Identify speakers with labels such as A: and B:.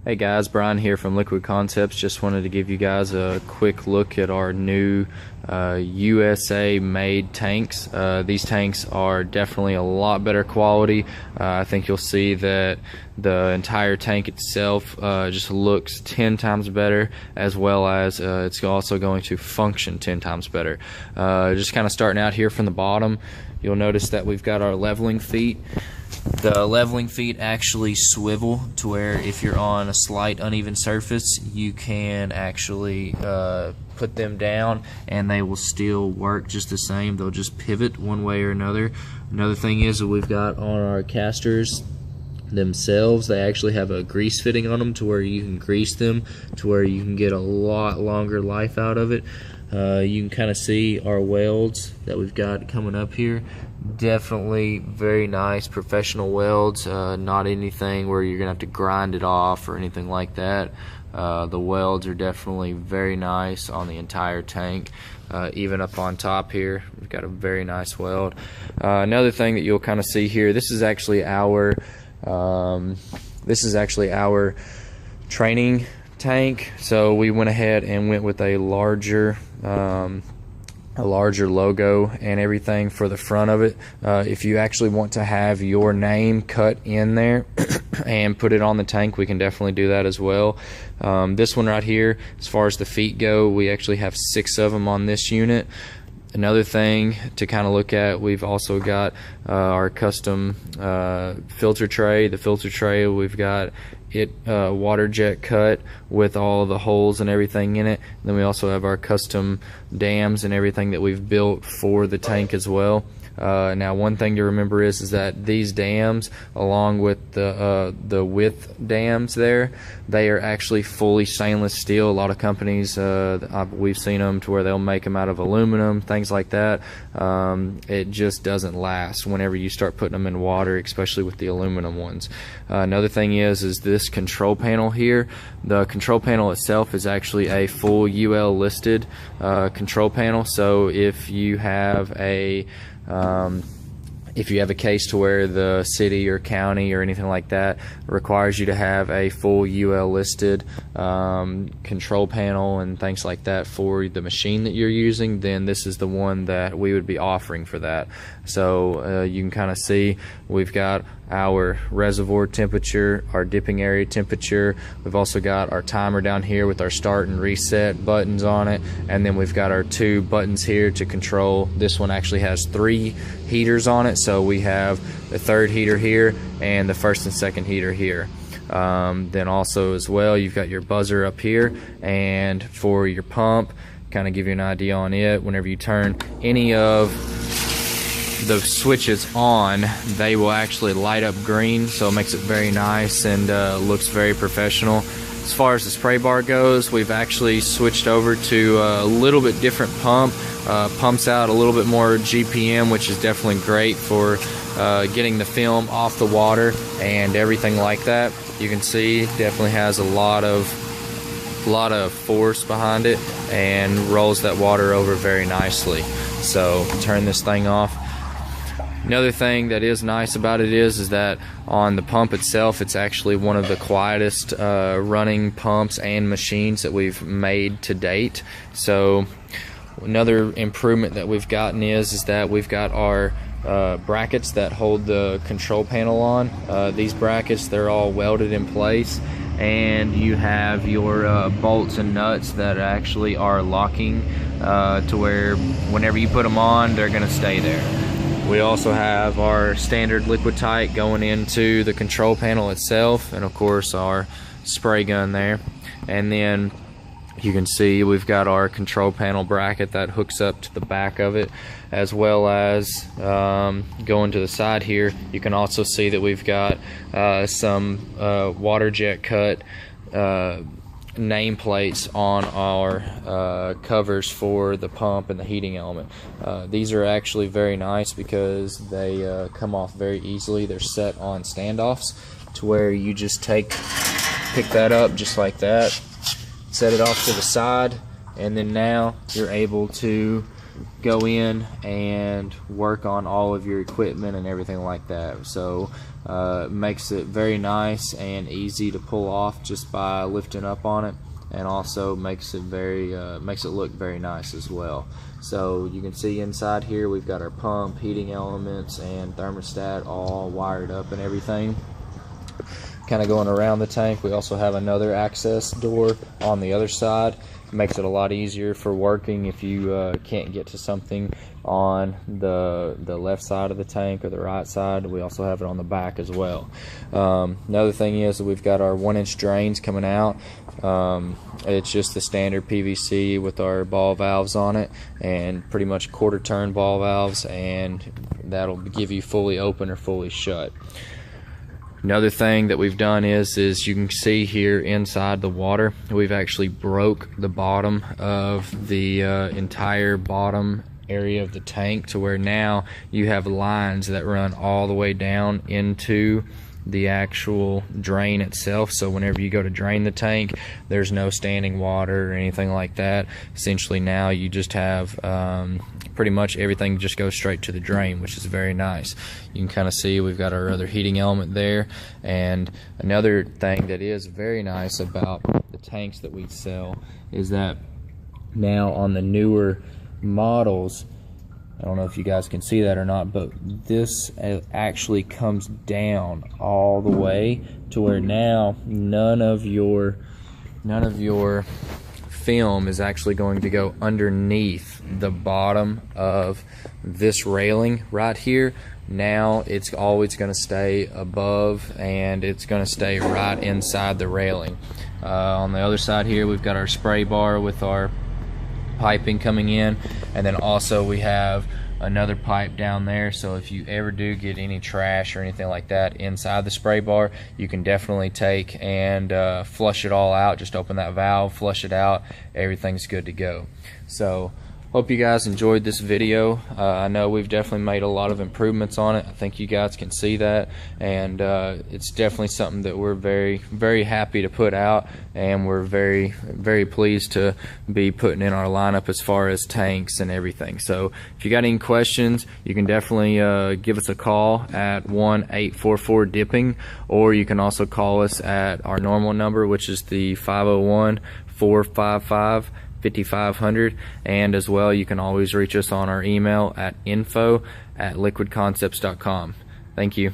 A: Hey guys, Brian here from Liquid Concepts. Just wanted to give you guys a quick look at our new USA made tanks. These tanks are definitely a lot better quality. I think you'll see that the entire tank itself just looks 10 times better, as well as it's also going to function 10 times better. Just kind of starting out here from the bottom, you'll notice that we've got our leveling feet. The leveling feet actually swivel to where if you're on a slight uneven surface, you can actually put them down and they will still work just the same. They'll just pivot one way or another. Another thing is that we've got on our casters themselves, they actually have a grease fitting on them to where you can grease them to where you can get a lot longer life out of it. You can kind of see our welds that we've got coming up here. Definitely very nice professional welds, not anything where you're gonna have to grind it off or anything like that. The welds are definitely very nice on the entire tank. Even up on top here, we've got a very nice weld. Another thing that you'll kind of see here, this is actually our training tank. So we went ahead and went with a larger logo and everything for the front of it. If you actually want to have your name cut in there and put it on the tank, we can definitely do that as well. This one right here, as far as the feet go, we actually have 6 of them on this unit. Another thing to kind of look at, we've also got our custom filter tray. The filter tray, we've got it water jet cut with all the holes and everything in it. And then we also have our custom dams and everything that we've built for the tank as well. Now one thing to remember is that these dams, along with the width dams there, they are actually fully stainless steel. A lot of companies, we've seen them to where they'll make them out of aluminum, things like that. It just doesn't last whenever you start putting them in water, especially with the aluminum ones. Another thing is this control panel here. The control panel itself is actually a full UL listed control panel. So if you have a case to where the city or county or anything like that requires you to have a full UL listed control panel and things like that for the machine that you're using, then this is the one that we would be offering for that. So you can kind of see we've got our reservoir temperature, our dipping area temperature. We've also got our timer down here with our start and reset buttons on it, and then we've got our 2 buttons here to control. This one actually has 3 heaters on it, so we have the 3rd heater here and the 1st and 2nd heater here. Then also as well, you've got your buzzer up here, and for your pump, kind of give you an idea on it, whenever you turn any of the switches on, they will actually light up green, so it makes it very nice and looks very professional. As far as the spray bar goes, we've actually switched over to a little bit different pump. Pumps out a little bit more GPM, which is definitely great for getting the film off the water and everything like that. You can see definitely has a lot of force behind it and rolls that water over very nicely. So turn this thing off. Another thing that is nice about it is that on the pump itself, it's actually one of the quietest running pumps and machines that we've made to date. So another improvement that we've gotten is that we've got our brackets that hold the control panel on. These brackets, they're all welded in place, and you have your bolts and nuts that actually are locking to where whenever you put them on, they're going to stay there. We also have our standard liquid tight going into the control panel itself, and of course our spray gun there. And then you can see we've got our control panel bracket that hooks up to the back of it, as well as going to the side here. You can also see that we've got some water jet cut nameplates on our covers for the pump and the heating element. These are actually very nice because they come off very easily. They're set on standoffs to where you just pick that up just like that, set it off to the side, and then now you're able to go in and work on all of your equipment and everything like that. So Makes it very nice and easy to pull off just by lifting up on it, and also makes it look very nice as well. So you can see inside here we've got our pump, heating elements, and thermostat all wired up and everything. Kind of going around the tank, we also have another access door on the other side. Makes it a lot easier for working if you can't get to something on the left side of the tank or the right side. We also have it on the back as well. Another thing is we've got our 1-inch drains coming out. It's just the standard PVC with our ball valves on it, and pretty much quarter turn ball valves, and that'll give you fully open or fully shut. Another thing that we've done is you can see here inside the water, we've actually broke the bottom of the entire bottom area of the tank, to where now you have lines that run all the way down into the actual drain itself. So whenever you go to drain the tank, there's no standing water or anything like that. Essentially now you just have pretty much everything just goes straight to the drain, which is very nice. You can kind of see we've got our other heating element there. And another thing that is very nice about the tanks that we sell is that now on the newer models, I don't know if you guys can see that or not, but this actually comes down all the way to where now none of your film is actually going to go underneath the bottom of this railing right here. Now it's always going to stay above, and it's going to stay right inside the railing. On the other side here we've got our spray bar with our piping coming in, and then also we have another pipe down there, so if you ever do get any trash or anything like that inside the spray bar, you can definitely take and flush it all out. Just open that valve, flush it out, everything's good to go. So hope you guys enjoyed this video. I know we've definitely made a lot of improvements on it. I think you guys can see that, and it's definitely something that we're very happy to put out, and we're very pleased to be putting in our lineup as far as tanks and everything. So if you got any questions, you can definitely give us a call at 1-844-DIPPING, or you can also call us at our normal number, which is the 501-455-5500, and as well you can always reach us on our email at info@liquidconcepts.com. Thank you.